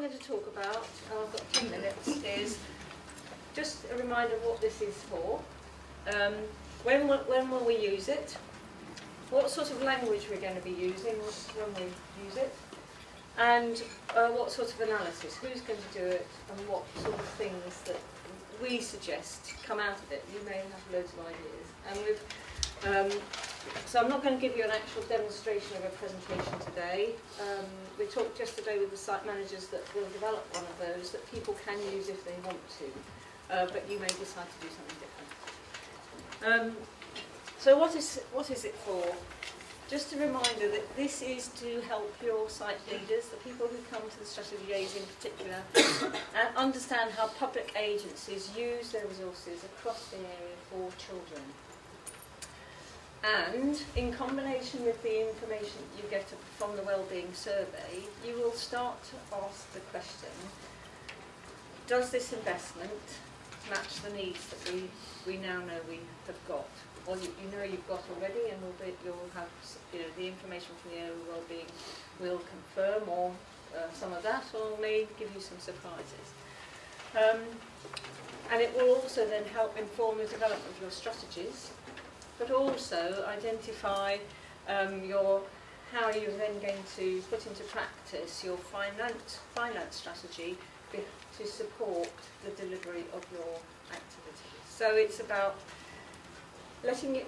going to talk about, and I've got 10 minutes, is just a reminder of what this is for, when will we use it, what sort of language we're going to be using when we use it, and what sort of analysis, who's going to do it, and what sort of things that we suggest come out of it. You may have loads of ideas. And so I'm not going to give you an actual demonstration of a presentation today. We talked yesterday with the site managers that will develop one of those that people can use if they want to, but you may decide to do something different. So what is it for? Just a reminder that this is to help your site leaders, the people who come to the strategy days in particular, understand how public agencies use their resources across the area for children. And in combination with the information that you get from the Wellbeing Survey, you will start to ask the question, does this investment match the needs that we now know we have got? Or you know you've got already, and you'll have the information from the area of wellbeing will confirm or some of that, or may give you some surprises. And it will also then help inform the development of your strategies, but also identify how you're then going to put into practice your finance strategy to support the delivery of your activities. So it's about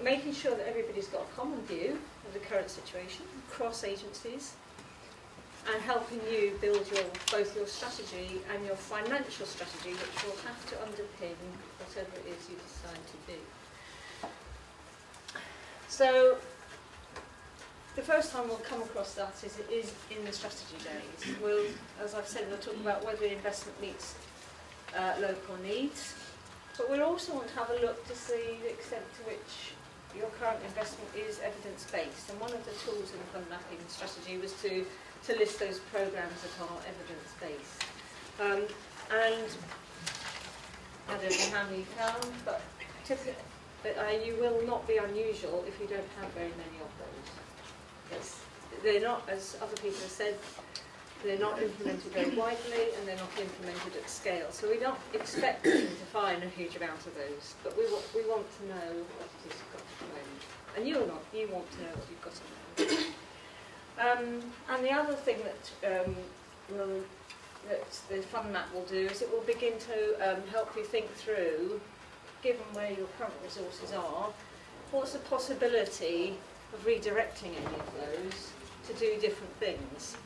making sure that everybody's got a common view of the current situation across agencies, and helping you build both your strategy and your financial strategy, which will have to underpin whatever it is you decide to do. So the first time we'll come across that is in the strategy days. As I've said, we'll talk about whether the investment meets local needs. But we'll also want to have a look to see the extent to which your current investment is evidence-based. And one of the tools in the Fundmapping strategy was to list those programmes that are evidence-based. And I don't know how many you found, but you will not be unusual if you don't have very many of those. They're not, as other people have said, they're not implemented very widely, and they're not implemented at scale. So we're not expecting to find a huge amount of those, but we want to know what it is you've got at the moment. And you want to know what you've got at the moment. And the other thing that the Fundmap will do is it will begin to help you think through, given where your current resources are, what's the possibility of redirecting any of those to do different things.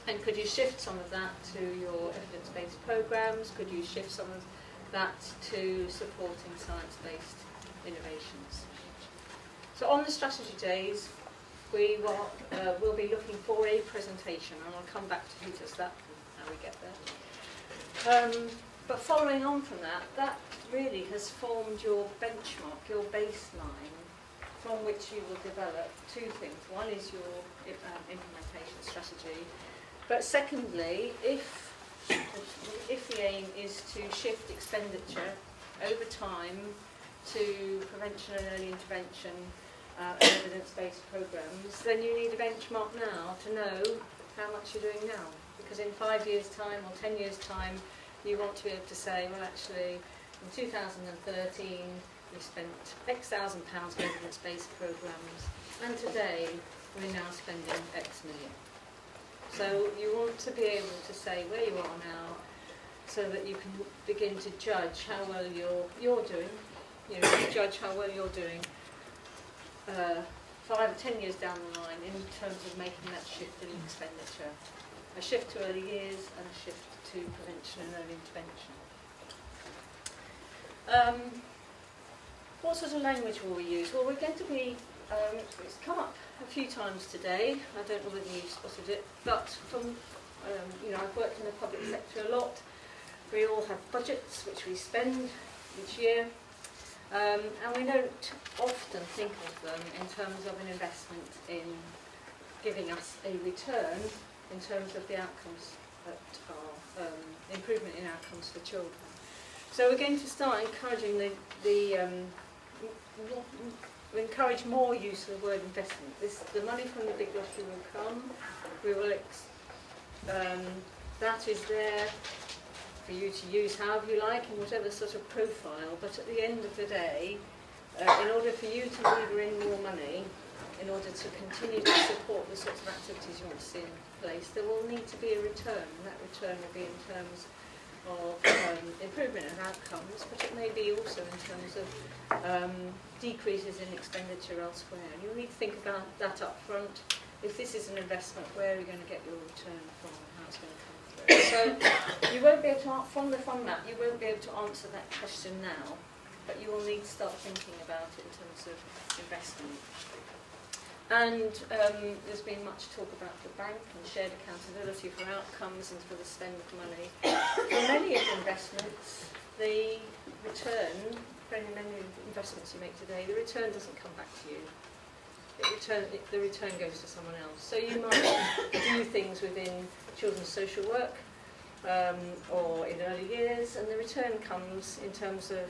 And could you shift some of that to your evidence-based programmes? Could you shift some of that to supporting science-based innovations? So on the strategy days, we will be looking for a presentation, and I'll come back to who does that and how we get there. But following on from that, that really has formed your benchmark, your baseline, from which you will develop two things. One is your implementation strategy. But secondly, if the aim is to shift expenditure over time to prevention and early intervention and evidence-based programmes, then you need a benchmark now to know how much you're doing now. Because in 5 years' time or 10 years' time, you want to be able to say, well, actually, in 2013, we spent X thousand pounds on evidence-based programmes, and today we're now spending X million. So you want to be able to say where you are now, so that you can begin to judge how well you're doing. Judge how well you're doing 5 or 10 years down the line in terms of making that shift in expenditure, a shift to early years and a shift to prevention and early intervention. What sort of language will we use? Well, we're going to be, it's come up a few times today, I don't know whether you've spotted it, but from, I've worked in the public sector a lot. We all have budgets which we spend each year, and we don't often think of them in terms of an investment in giving us a return in terms of the outcomes that are improvement in outcomes for children. So we're going to start encouraging we encourage more use of the word investment. The money from the big lottery will come. We will that is there for you to use however you like in whatever sort of profile, but at the end of the day, in order for you to lever in more money, in order to continue to support the sorts of activities you want to see in place, there will need to be a return, and that return will be in terms of improvement in outcomes, but it may be also in terms of decreases in expenditure elsewhere. And you'll need to think about that up front. If this is an investment, where are you going to get your return from, and how it's going to come through? So you won't be able to, from the Fundmap, you won't be able to answer that question now, but you will need to start thinking about it in terms of investment. And there's been much talk about the bank and shared accountability for outcomes and for the spend of money. For many of the investments, the return, for many investments you make today, the return doesn't come back to you. The return goes to someone else. So you might do things within children's social work or in early years, and the return comes in terms of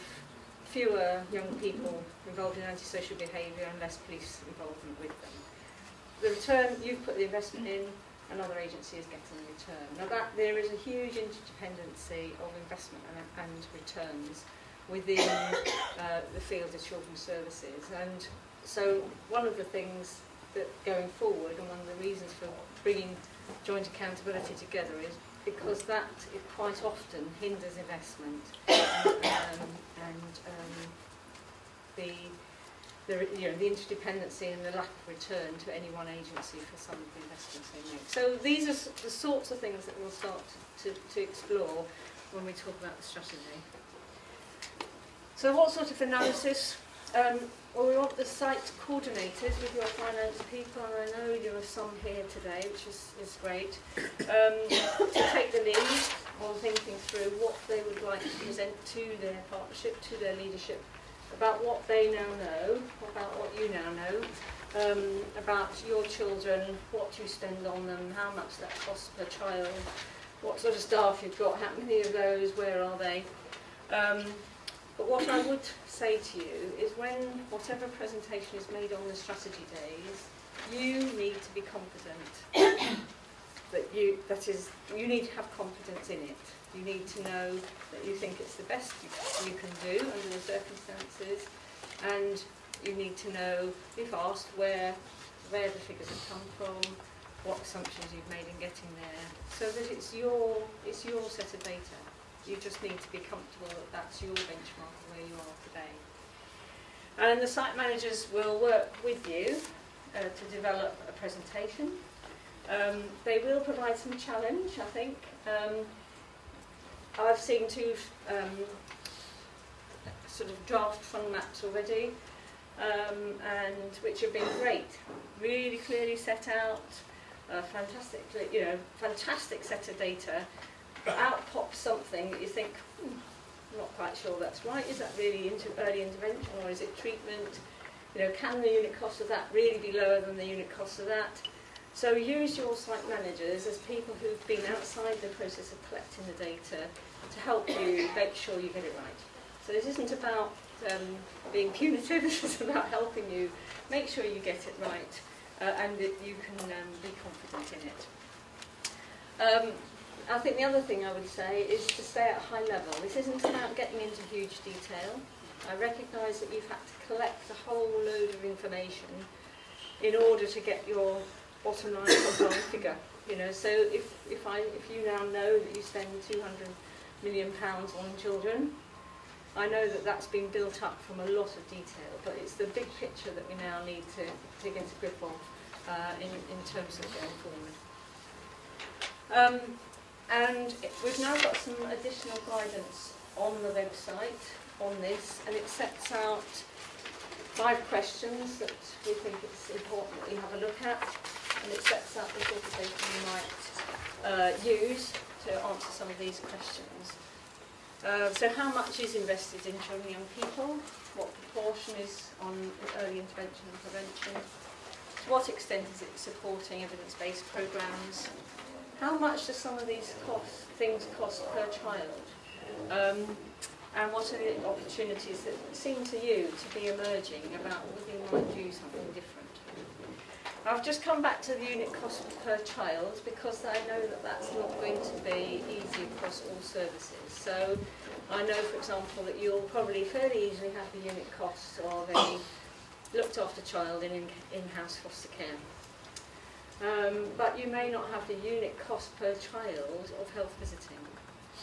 fewer young people involved in antisocial behaviour and less police involvement with them. The return, you've put the investment in, another agency is getting the return. Now there is a huge interdependency of investment and returns within the field of children's services. And so one of the things that going forward, and one of the reasons for bringing joint accountability together, is because that it quite often hinders investment and the interdependency and the lack of return to any one agency for some of the investments they make. So these are the sorts of things that we'll start to explore when we talk about the strategy. So what sort of analysis? Well, we want the site coordinated with your finance people, and I know there are some here today, which is great, to take the lead on thinking through what they would like to present to their partnership, to their leadership, about what they now know, about what you now know, about your children, what you spend on them, how much that costs per child, what sort of staff you've got, how many of those, where are they. But what I would say to you is when whatever presentation is made on the strategy days, you need to be confident that you need to have confidence in it. You need to know that you think it's the best you can do under the circumstances, and you need to know, if asked, where the figures have come from, what assumptions you've made in getting there, so that it's your set of data. You just need to be comfortable that that's your benchmark of where you are today. And the site managers will work with you to develop a presentation. They will provide some challenge, I think. I've seen two sort of draft fund maps already, and which have been great. Really clearly set out, fantastic set of data. But out pops something that you think, I'm not quite sure that's right. Is that really early intervention, or is it treatment? Can the unit cost of that really be lower than the unit cost of that? So use your site managers as people who've been outside the process of collecting the data to help you make sure you get it right. So this isn't about being punitive, this is about helping you make sure you get it right and that you can be confident in it. I think the other thing I would say is to stay at a high level. This isn't about getting into huge detail. I recognise that you've had to collect a whole load of information in order to get your bottom line figure. So if you now know that you spend £200 million on children, I know that that's been built up from a lot of detail, but it's the big picture that we now need to get a grip of in terms of going forward. And we've now got some additional guidance on the website on this, and it sets out 5 questions that we think it's important that we have a look at, and it sets out the sort of data you might use to answer some of these questions. So how much is invested in children and young people? What proportion is on early intervention and prevention? To what extent is it supporting evidence-based programmes? How much do some of these things cost per child? And what are the opportunities that seem to you to be emerging about whether you might do something different? I've just come back to the unit cost per child because I know that that's not going to be easy across all services. So I know, for example, that you'll probably fairly easily have the unit costs of a looked after child in in-house foster care. But you may not have the unit cost per child of health visiting.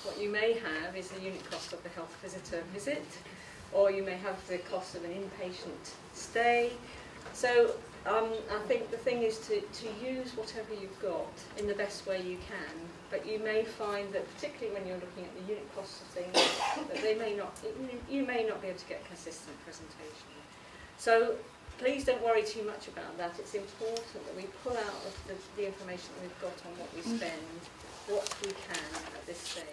What you may have is the unit cost of the health visitor visit, or you may have the cost of an inpatient stay. So I think the thing is to use whatever you've got in the best way you can, but you may find that particularly when you're looking at the unit costs of things, that you may not be able to get consistent presentation. So please don't worry too much about that. It's important that we pull out of the information that we've got on what we spend, what we can at this stage.